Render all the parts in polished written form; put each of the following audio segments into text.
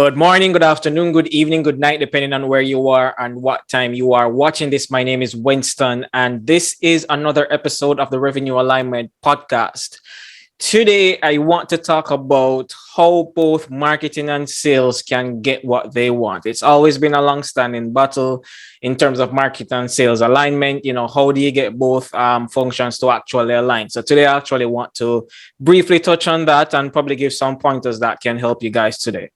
Good morning, good afternoon, good evening, good night, depending on where you are and what time you are watching this. My name is Winston, and this is another episode of the Revenue Alignment Podcast. Today, I want to talk about how both marketing and sales can get what they want. It's always been a long-standing battle in terms of marketing and sales alignment. How do you get both functions to actually align? So today, I actually want to briefly touch on that and probably give some pointers that can help you guys today.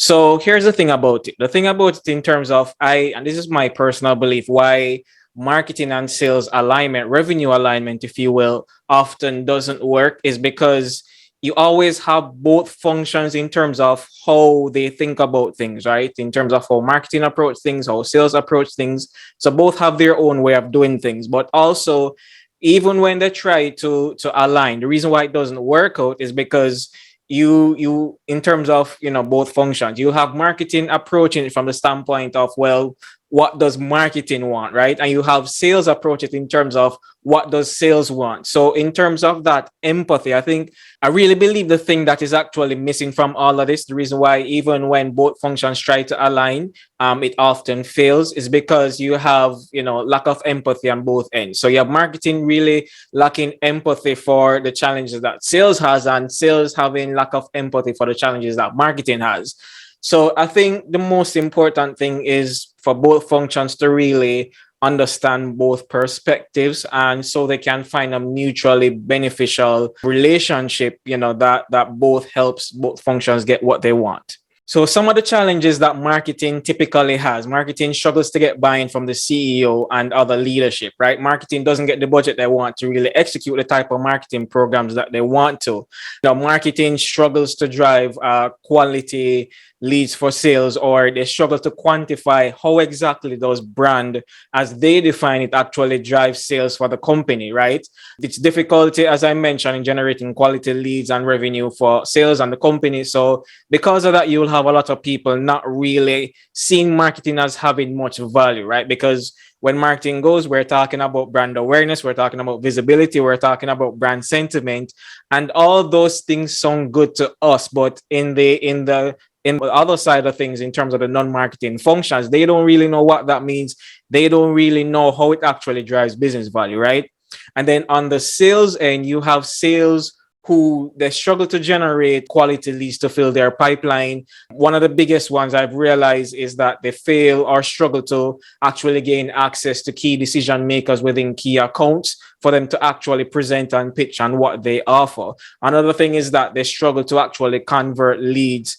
So here's the thing about it. The thing about it in terms of and this is my personal belief, why marketing and sales alignment, revenue alignment, if you will, often doesn't work is because you always have both functions in terms of how they think about things, right? In terms of how marketing approach things, how sales approach things. So both have their own way of doing things, but also even when they try to align, the reason why it doesn't work out is because you in terms of both functions, you have marketing approaching it from the standpoint of, well, what does marketing want, right? And you have sales approach it in terms of what does sales want. So in terms of that empathy, I really believe the thing that is actually missing from all of this, the reason why even when both functions try to align, it often fails, is because you have lack of empathy on both ends. So you have marketing really lacking empathy for the challenges that sales has, and sales having lack of empathy for the challenges that marketing has. So I think the most important thing is for both functions to really understand both perspectives, and so they can find a mutually beneficial relationship, that both helps both functions get what they want. So some of the challenges that marketing typically has, marketing struggles to get buy-in from the CEO and other leadership, right? Marketing doesn't get the budget they want to really execute the type of marketing programs that they want to. Marketing struggles to drive quality leads for sales, or they struggle to quantify how exactly those brand, as they define it, actually drive sales for the company, right? It's difficulty, as I mentioned, in generating quality leads and revenue for sales and the company. So because of that, you'll have a lot of people not really seeing marketing as having much value, right? Because when marketing goes, we're talking about brand awareness, we're talking about visibility, we're talking about brand sentiment, and all those things sound good to us. But in the other side of things, in terms of the non-marketing functions, they don't really know what that means. They don't really know how it actually drives business value, right? And then on the sales end, you have sales who they struggle to generate quality leads to fill their pipeline. One of the biggest ones I've realized is that they fail or struggle to actually gain access to key decision makers within key accounts for them to actually present and pitch on what they offer. Another thing is that they struggle to actually convert leads.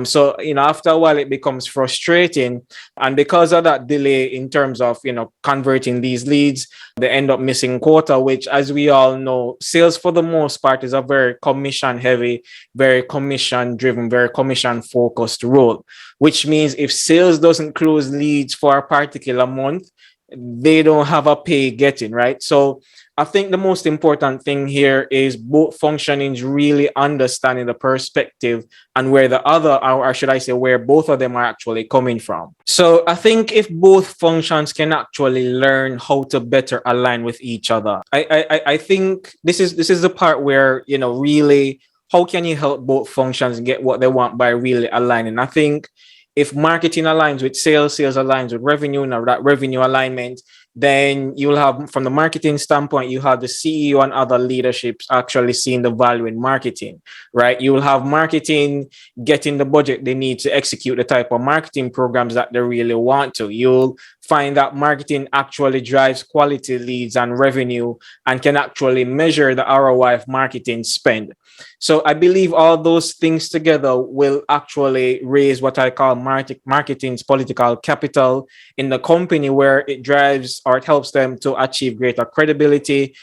So after a while, it becomes frustrating. And because of that delay in terms of, converting these leads, they end up missing quota, which, as we all know, sales for the most part is a very commission heavy, very commission driven, very commission focused role, which means if sales doesn't close leads for a particular month, they don't have a pay getting, right? So I think the most important thing here is both functionings really understanding the perspective and where the other, or should I say, where both of them are actually coming from. So I think if both functions can actually learn how to better align with each other, I think this is the part where, really, how can you help both functions get what they want by really aligning? I think if marketing aligns with sales, sales aligns with revenue, and that revenue alignment, then you'll have, from the marketing standpoint, you have the CEO and other leaderships actually seeing the value in marketing, right? You will have marketing getting the budget they need to execute the type of marketing programs that they really want to. You'll find that marketing actually drives quality leads and revenue and can actually measure the ROI of marketing spend. So I believe all those things together will actually raise what I call marketing's political capital in the company, where it drives or it helps them to achieve greater credibility,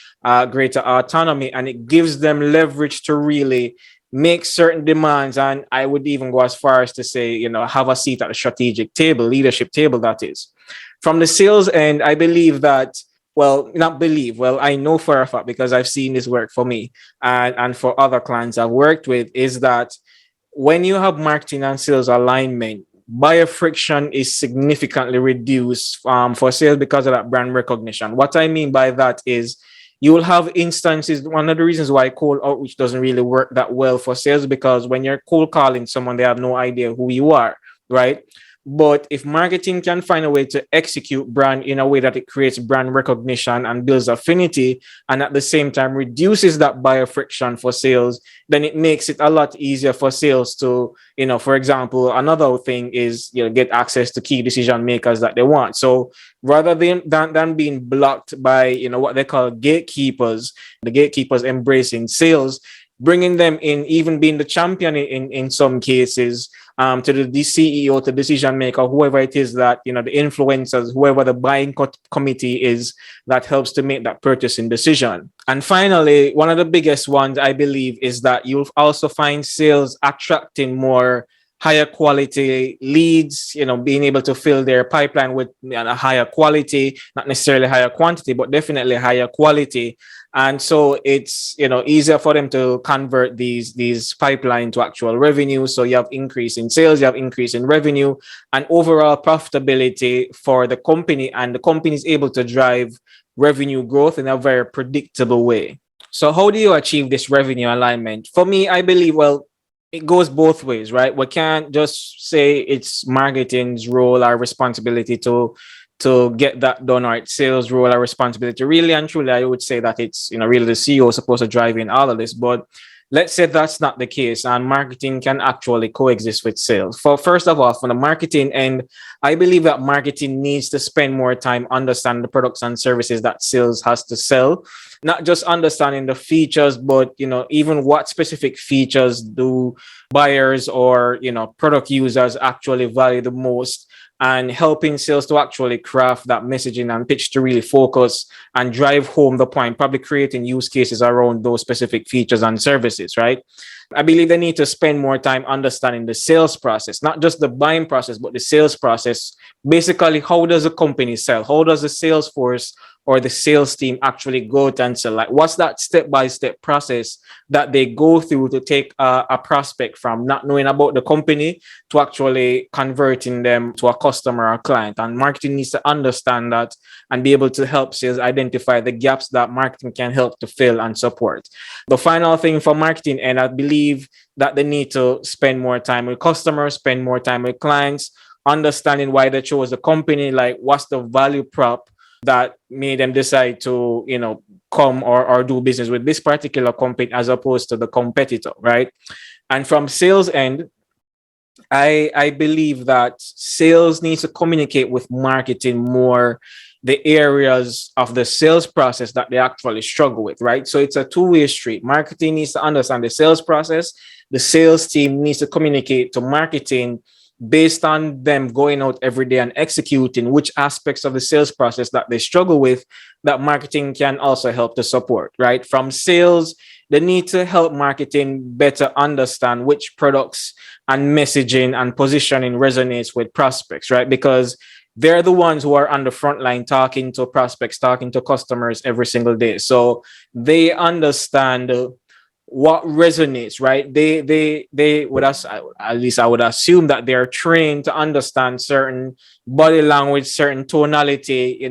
greater autonomy, and it gives them leverage to really make certain demands. And I would even go as far as to say, have a seat at the strategic table, leadership table, that is. From the sales end, I believe that, I know for a fact, because I've seen this work for me and for other clients I've worked with, is that when you have marketing and sales alignment, buyer friction is significantly reduced for sales because of that brand recognition. What I mean by that is, you will have instances. One of the reasons why cold outreach doesn't really work that well for sales, because when you're cold calling someone, they have no idea who you are, right? But if marketing can find a way to execute brand in a way that it creates brand recognition and builds affinity, and at the same time reduces that buyer friction for sales, then it makes it a lot easier for sales to, for example, another thing is, get access to key decision makers that they want. So rather than being blocked by, what they call gatekeepers, the gatekeepers embracing sales, bringing them in, even being the champion in some cases, to the CEO, to decision maker, whoever it is that, the influencers, whoever the buying committee is that helps to make that purchasing decision. And finally, one of the biggest ones I believe is that you'll also find sales attracting more higher quality leads, being able to fill their pipeline with a higher quality, not necessarily higher quantity, but definitely higher quality. And so it's, easier for them to convert these pipeline to actual revenue. So you have increase in sales, you have increase in revenue, and overall profitability for the company, and the company is able to drive revenue growth in a very predictable way. So how do you achieve this revenue alignment? For me, I believe, well, it goes both ways, right? We can't just say it's marketing's role or responsibility to get that done, or it's sales role or responsibility. Really and truly, I would say that it's, really the CEO supposed to drive in all of this. But let's say that's not the case, and marketing can actually coexist with sales. For first of all, from the marketing end, I believe that marketing needs to spend more time understanding the products and services that sales has to sell, not just understanding the features, but even what specific features do buyers or product users actually value the most, and helping sales to actually craft that messaging and pitch to really focus and drive home the point, probably creating use cases around those specific features and services, right? I believe they need to spend more time understanding the sales process, not just the buying process, but the sales process. Basically, how does a company sell? How does the sales force or the sales team actually go out and sell? Like, what's that step-by-step process that they go through to take a prospect from not knowing about the company to actually converting them to a customer or client? And marketing needs to understand that and be able to help sales identify the gaps that marketing can help to fill and support. The final thing for marketing, and I believe that they need to spend more time with customers, spend more time with clients, understanding why they chose the company, like what's the value prop that made them decide to, come or do business with this particular company as opposed to the competitor, right? And from sales end, I believe that sales needs to communicate with marketing more the areas of the sales process that they actually struggle with, right? So it's a two-way street. Marketing needs to understand the sales process. The sales team needs to communicate to marketing based on them going out every day and executing which aspects of the sales process that they struggle with, that marketing can also help to support, right? From sales, they need to help marketing better understand which products and messaging and positioning resonates with prospects, right? Because they're the ones who are on the front line talking to prospects, talking to customers every single day. So they understand what resonates, right? They would, at least I would assume that they're trained to understand certain body language, certain tonality,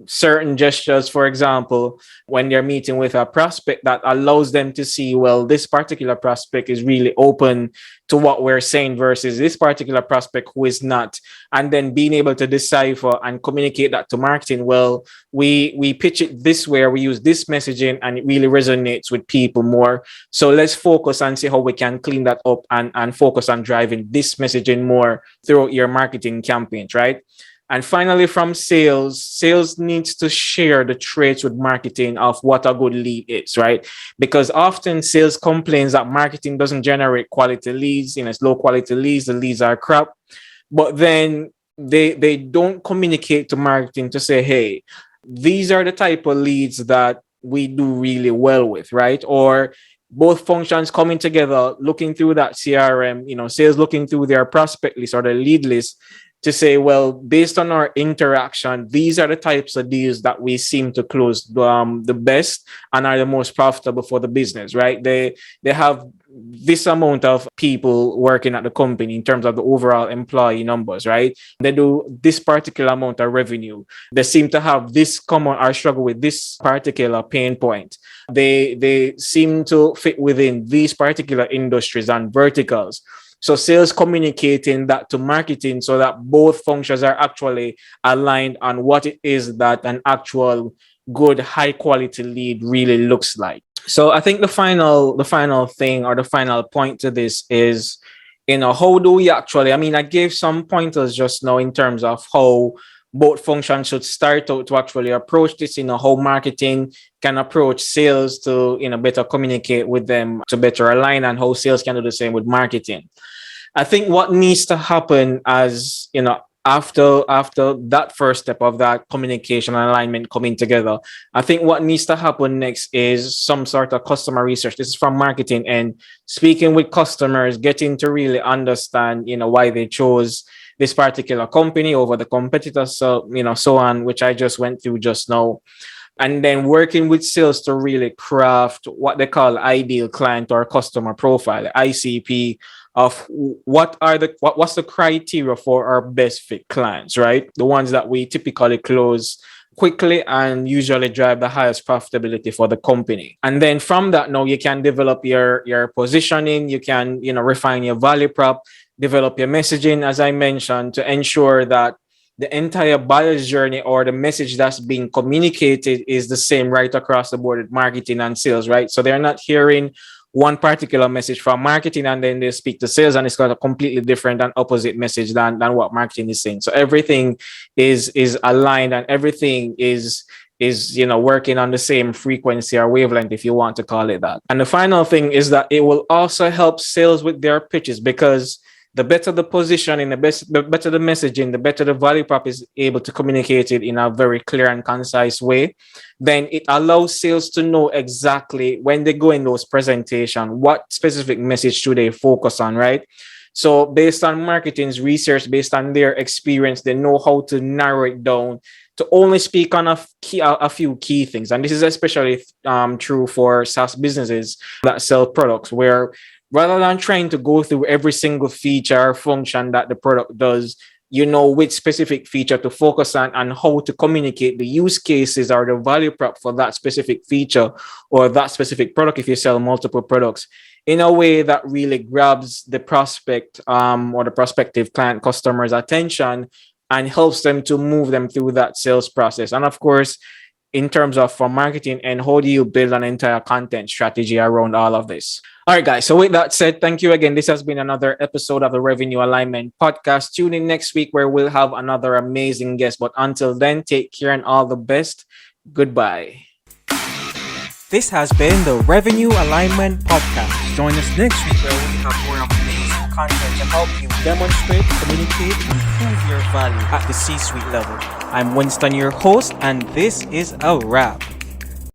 certain gestures, for example, when they're meeting with a prospect, that allows them to see, well, this particular prospect is really open to what we're saying versus this particular prospect who is not. And then being able to decipher and communicate that to marketing. Well, we pitch it this way, or we use this messaging and it really resonates with people more. So let's focus and see how we can clean that up and focus on driving this messaging more throughout your marketing campaigns, right? And finally, from sales, sales needs to share the traits with marketing of what a good lead is, right? Because often sales complains that marketing doesn't generate quality leads, it's low quality leads, the leads are crap. But then they don't communicate to marketing to say, hey, these are the type of leads that we do really well with, right? Or both functions coming together, looking through that CRM, sales looking through their prospect list or their lead list, to say, well, based on our interaction, these are the types of deals that we seem to close the best and are the most profitable for the business, right? They have this amount of people working at the company in terms of the overall employee numbers, right? They do this particular amount of revenue. They seem to have this common or struggle with this particular pain point. They seem to fit within these particular industries and verticals. So sales communicating that to marketing so that both functions are actually aligned on what it is that an actual good high quality lead really looks like. So I think the final thing or the final point to this is, how do we actually, I mean, I gave some pointers just now in terms of how both functions should start out to actually approach this, how marketing can approach sales to, better communicate with them to better align, and how sales can do the same with marketing. I think what needs to happen as, after that first step of that communication and alignment coming together, I think what needs to happen next is some sort of customer research. This is from marketing and speaking with customers, getting to really understand, why they chose this particular company over the competitors, so so on, which I just went through just now. And then working with sales to really craft what they call ideal client or customer profile, ICP, of what's the criteria for our best fit clients, right? The ones that we typically close quickly and usually drive the highest profitability for the company. And then from that, now you can develop your positioning, you can, refine your value prop, develop your messaging, as I mentioned, to ensure that the entire buyer's journey or the message that's being communicated is the same right across the board with marketing and sales, right? So they're not hearing one particular message from marketing and then they speak to sales and it's got a completely different and opposite message than what marketing is saying. So everything is aligned and everything is working on the same frequency or wavelength, if you want to call it that. And the final thing is that it will also help sales with their pitches, because the better the positioning, the better the messaging, the better the value prop is able to communicate it in a very clear and concise way, then it allows sales to know exactly when they go in those presentations, what specific message should they focus on, right? So based on marketing's research, based on their experience, they know how to narrow it down to only speak on a few key things. And this is especially true for SaaS businesses that sell products, where rather than trying to go through every single feature or function that the product does, which specific feature to focus on and how to communicate the use cases or the value prop for that specific feature or that specific product if you sell multiple products in a way that really grabs the prospect or the prospective client customer's attention and helps them to move them through that sales process. And of course, in terms of for marketing, and how do you build an entire content strategy around all of this? All right, guys. So with that said, thank you again. This has been another episode of the Revenue Alignment Podcast. Tune in next week where we'll have another amazing guest. But until then, take care and all the best. Goodbye. This has been the Revenue Alignment Podcast. Join us next week where we have more amazing content to help you demonstrate, communicate, and improve your value at the C-suite level. I'm Winston, your host, and this is a wrap.